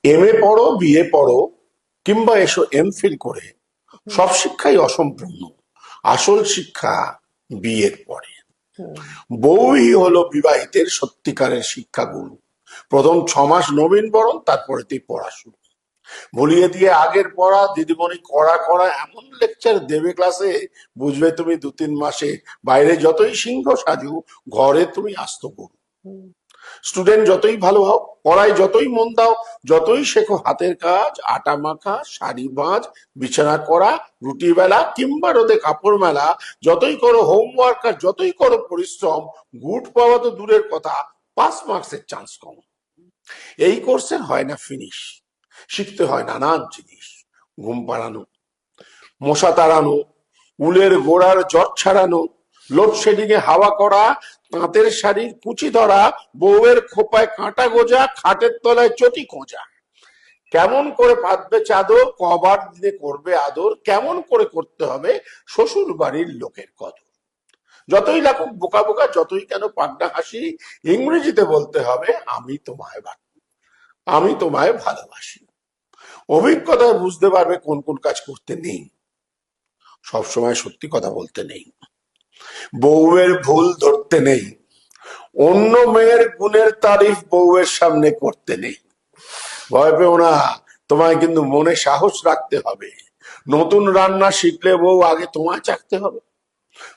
MA পড়ো, BA পড়ো, কিংবা এসো এমফিল করে, সব শিক্ষাই অসম্পূর্ণ। আসল শিক্ষা বিয়ের পরে। বউই হলো বিবাহিতের সত্যিকারের শিক্ষাগুরু। প্রথম 6 মাস নবীন বরণ, তারপরে তুই পড়া শুরু। ভুলিয়ে দিয়ে আগের পড়া দিদিমণি কড়া কড়া এমন লেকচার দেবে ক্লাসে, বুঝবে তুমি 2-3 মাসে বাইরে যতই সিংহ সাজু, ঘরে তুমি আস্ত গরু। স্টুডেন্ট যতই ভালো হও, পড়ায় যতই মন দাও, যতই শেখো হাতের কাজ, আটা মাখা, শাড়ি ভাঁজ, বিছানা করা, রুটি বেলা, কিংবা রোদে কাপড় মেলা, যতই করো হোমওয়ার্ক আর যতই করো পরিশ্রম, গুড পাওয়া তো দূরের কথা, 5 মার্কসের চান্স কম। এই কোর্সের হয় না ফিনিশ, শিখতে হয় নানান জিনিস। ঘুম পাড়ানো, মশা তাড়ানো, উলের গোড়ার জট ছাড়ানো, লোডশেডিং এ হাওয়া করা, তাঁতের শাড়ির কুচি ধরা, বউয়ের খোপায় কাঁটা গোজা, খাটের তলায় চটি খোঁজা। কেমন করে পাতবে চাদর, কবার দিনে করবে আদর, কেমন করে করতে হবে শ্বশুর বাড়ির লোকের কদর। যতই লাগুক বোকা বোকা, যতই কেন পাগনা হাসি, ইংরেজিতে বলতে হবে আমি তোমায় ভালোবাসি। অভিজ্ঞতায় বুঝতে পারবে কোন কোন কাজ করতে নেই। সবসময় সত্যি কথা বলতে নেই, বউয়ের ভুল ধরতে নেই, অন্য মেয়ের গুণের তারিফ বউয়ের সামনে করতে নেই। ভয় পেও না, তোমায় কিন্তু মনে সাহস রাখতে হবে। নতুন রান্না শিখলে বউ আগে তোমায় চাকতে হবে।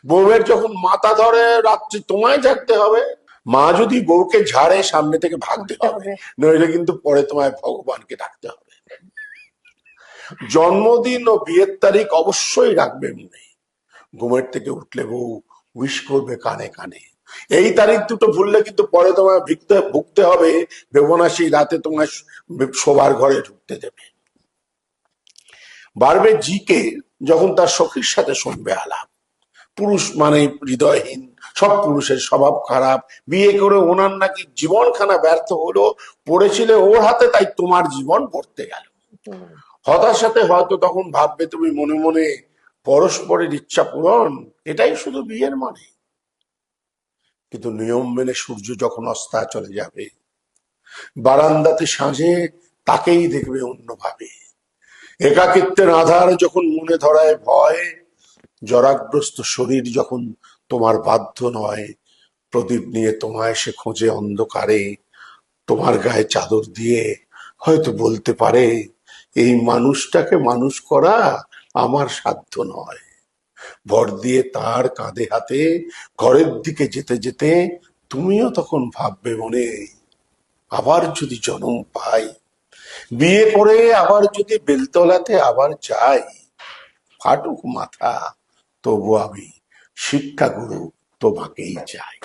বউয়ের যখন মাথা ধরে রাত্রি তোমায় জাগতে হবে। মা যদি বউকে ঝাড়ে, সামনে থেকে ভাগতে হবে, নইলে কিন্তু পরে তোমায় ভগবানকে ডাকতে হবে। জন্মদিন ও বিয়ের তারিখ অবশ্যই রাখবে মনে। ঘুমের থেকে উঠলে বউ উইশ করবে কানে কানে। এই তারিখ দুটো ভুললে কিন্তু পরে তোমায় ভুগতে হবে, ভেবো না সেই রাতে তোমায় শোবার ঘরে ঢুকতে দেবে। বাড়বে জিকে যখন তার সখীর সাথে শুনবে আলাপ। পুরুষ মানে হৃদয়হীন, সব পুরুষের স্বভাব খারাপ, বিয়ে করে ওনার নাকি জীবনখানা ব্যর্থ হলো, পড়েছিলে ওর হাতে তাই তোমার জীবন পড়তে গেল। হতাশাতে হয়তো তখন ভাববে তুমি মনে মনে, পরস্পরের ইচ্ছা পূরণ এটাই শুধু বিয়ের মানে। কিন্তু নিয়ম মেনে সূর্য যখন অস্তা চলে যাবে, বারান্দাতে সাঁঝে তাকেই দেখবে অন্যভাবে। একাকিত্বের আধার যখন মনে ধরায় ভয়, জরাগ্রস্ত শরীর যখন তোমার বাধ্য নয়, প্রদীপ নিয়ে তোমায় সে খোঁজে অন্ধকারে, তোমার গায়ে চাদর দিয়ে হয়তো বলতে পারে, এই মানুষটাকে মানুষ করা আমার সাধ্য নয়। ভর দিয়ে তার কাঁধে হাতে ঘরের দিকে যেতে যেতে তুমিও তখন ভাববে মনে, আবার যদি জন্ম পাই, বিয়ে করে আবার যদি বেলতলাতে আবার যাই, ফাটুক মাথা তবু আমি শিক্ষাগুরু তোমাকেই চাই।